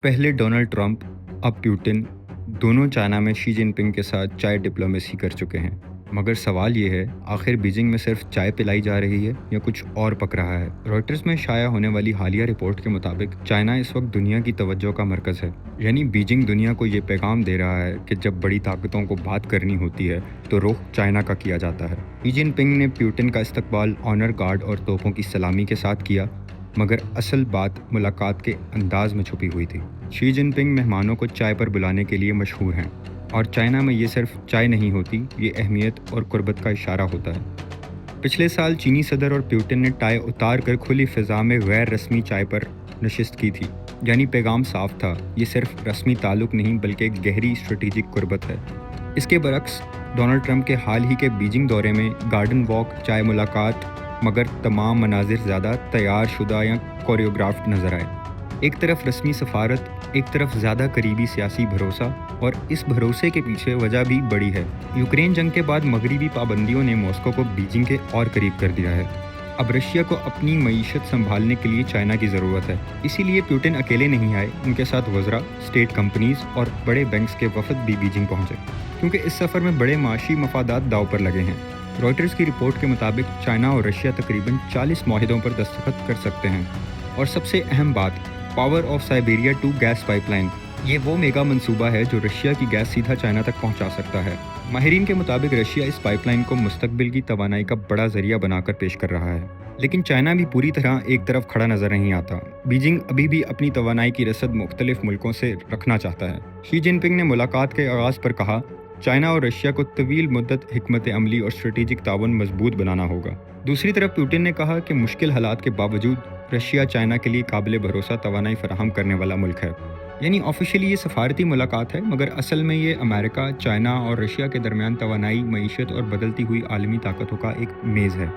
पहले Donald Trump, अब Putin, दोनों चाइना में शी जिनपिंग के साथ चाय डिप्लोमेसी कर चुके हैं। मगर सवाल ये है, आखिर बीजिंग में सिर्फ चाय पिलाई जा रही है या कुछ और पक रहा है? रॉयटर्स में शाया होने वाली हालिया रिपोर्ट के मुताबिक चाइना इस वक्त दुनिया की तवज्जो का मरकज़ है। यानी बीजिंग दुनिया को ये पैगाम दे रहा है कि जब बड़ी ताकतों को बात करनी होती है तो रुख चाइना का किया जाता है। शी जिनपिंग ने प्यूटिन का इस्तकबाल ऑनर गार्ड और तोपों की सलामी के साथ किया, मगर असल बात मुलाकात के अंदाज में छुपी हुई थी। शी जिनपिंग मेहमानों को चाय पर बुलाने के लिए मशहूर हैं, और चाइना में ये सिर्फ चाय नहीं होती, ये अहमियत और कुर्बत का इशारा होता है। पिछले साल चीनी सदर और प्यूटिन ने टाई उतार कर खुली फिजा में गैर रस्मी चाय पर नशिस्त की थी। यानी पैगाम साफ था, ये सिर्फ रस्मी ताल्लुक नहीं बल्कि एक गहरी स्ट्रेटेजिक कुर्बत है। इसके बरक्स डोनाल्ड ट्रंप के हाल ही के बीजिंग दौरे में गार्डन वॉक चाय मुलाकात, मगर तमाम मनाजिर ज़्यादा तैयार शुदा या कोरियोग्राफ्ड नज़र आए। एक तरफ रस्मी सफारत, एक तरफ ज़्यादा करीबी सियासी भरोसा, और इस भरोसे के पीछे वजह भी बड़ी है। यूक्रेन जंग के बाद मगरबी पाबंदियों ने मॉस्को को बीजिंग के और करीब कर दिया है। अब रशिया को अपनी मईशत संभालने के लिए चाइना की ज़रूरत है। इसीलिए प्यूटिन अकेले नहीं आए, उनके साथ वज़रा, स्टेट कंपनीज और बड़े बैंक्स के वफद भी बीजिंग पहुँचे, क्योंकि इस सफ़र में बड़े माशी मफादात दाव पर लगे हैं। रॉयटर्स की रिपोर्ट के मुताबिक चाइना और रशिया तकरीबन 40 माहिदों पर दस्तखत कर सकते हैं। और सबसे अहम बात, power of Siberia 2 gas pipeline, ये वो मेगा मंसूबा है जो रशिया की गैस सीधा चाइना तक पहुंचा सकता है। माहिरीन के मुताबिक रशिया इस पाइपलाइन को मुस्तकबिल की तवानाई का बड़ा जरिया बनाकर पेश कर रहा है। लेकिन चाइना भी पूरी तरह एक तरफ खड़ा नजर नहीं आता। बीजिंग अभी भी अपनी तवानाई की रसद मुख्तलिफ मुल्कों से रखना चाहता है। शी जिनपिंग ने मुलाकात के आगाज़ पर कहा, चाइना और रशिया को तवील मुद्दत हिकमत अमली और स्ट्रेटेजिक ताउन मजबूत बनाना होगा। दूसरी तरफ प्यूटिन ने कहा कि मुश्किल हालात के बावजूद रशिया चाइना के लिए काबिल भरोसा तवानाई फराहम करने वाला मुल्क है। यानी ऑफिशियली ये सफारती मुलाकात है, मगर असल में ये अमेरिका, चाइना और रशिया के दरमियान तवानाई, मईशत और बदलती हुई आलमी ताकतों का एक मेज़ है।